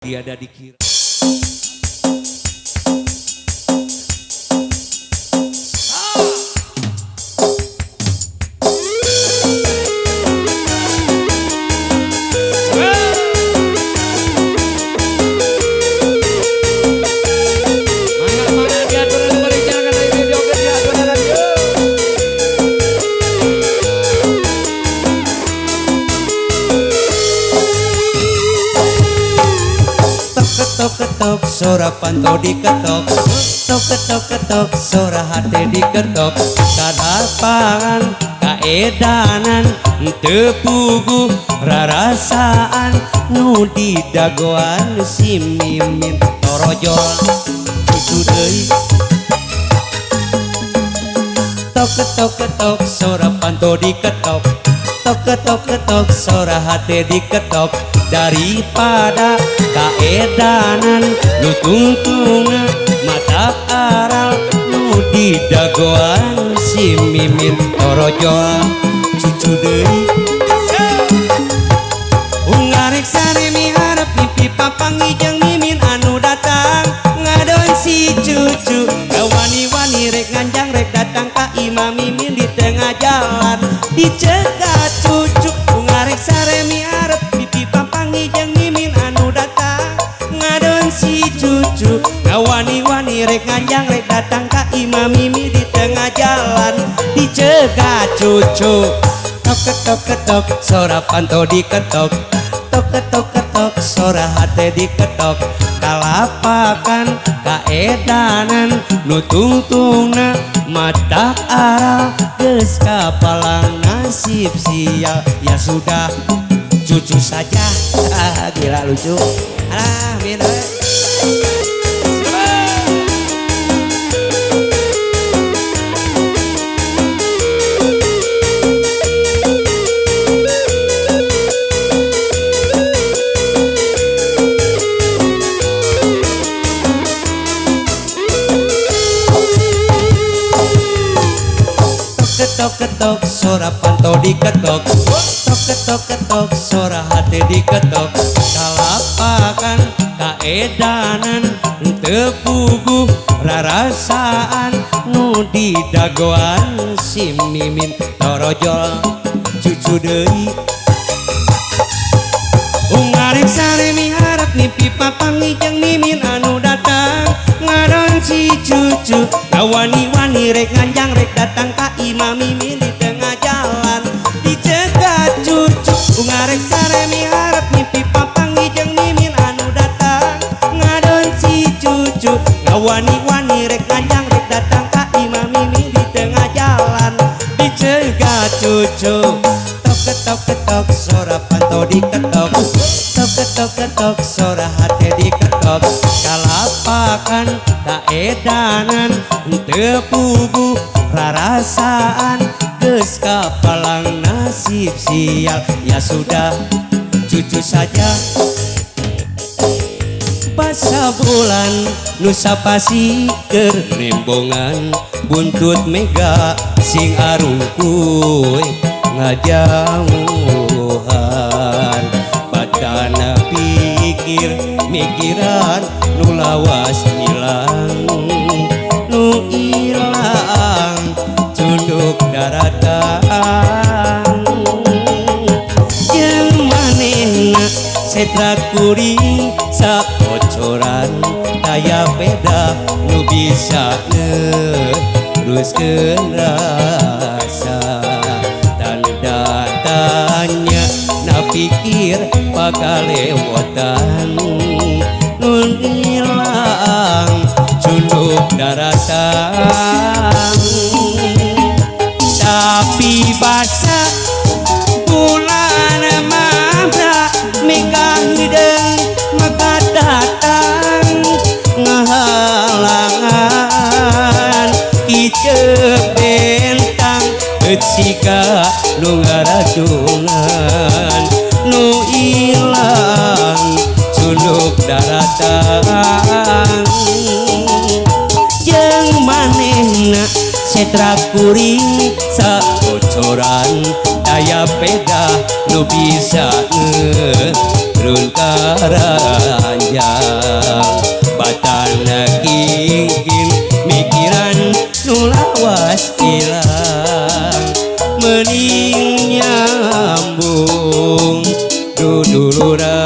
Tiada dikira. Ketok sora pantau diketok, ketok sora hati diketok. Kadapangan kaedanan teu puguh rarasaan nu didagoan si mimin torojol cucu deui. Ketok sora pantau diketok, ketok sora hati diketok. Daripada kaedanan nu tungtungan mata aral nu didagoan si mimin torojol cucu deui. Ungarek sare miharep mimpi papangi jeung mimin anu datang ngadon si cucu. Wani-wani rek nganjang rek datang ka imam mimin di tengah jalan dicegat cucu. Ungarek sare miharep mimpi papangi jeung mimin anu datang ngadon si cucu. Wani-wani rek nganjang rek datang ka imam mimin di tengah jalan dicegat cucu. Ketok sora pantau diketok, ketok sora hate diketok. Kalapakan kaedanan nu tungtungna mata aral geus kapalang nasib sial. Ya sudah cucu saja. Gila lucu. Alah min ketok sora pantau diketok, ketok sora hati diketok. Kalapakan kaedanan teu puguh rarasaan nu didagoan si mimin torojol cucu deui. Ungarek sare miharep mimpi papangi jeung mimin anu datang ngadon si cucu. Wani-wani rek nganjang rek datang ka imam mimin di tengah jalan dicegat cucu. Ungarek sare miharep mimpi papangi jeung mimin anu datang ngadon si cucu. Wani-wani rek nganjang rek datang ka imam mimin di tengah jalan dicegat cucu. Ketok sora pantau diketok, ketok sora hati diketok. Kalapakan kaedanan teu puguh rarasaan geus kapalang nasib sial. Ya sudah cucu saja. Basa bulan nusa pasikeun nembongan buntut mega sing arungkuy ngajauhan. Badana pikir mikiran nu lawas hilang, nu ilang cunduk daratan. Jeung manehna setra kuring sakocoran daya peda nu bisa neruskeun rasa. Tanda tanya na pikir pagalewotan nun ilang cunduk daratan. Tapi basa bulan mabra megang hideung maka datang ngahalangan kiceuk bentang siga nu ngaracungan nu ilang cunduk daratan. Jeung manehna setra kuring sakocoran daya peda nu bisa nerun karanjang. bening nyambung dudulura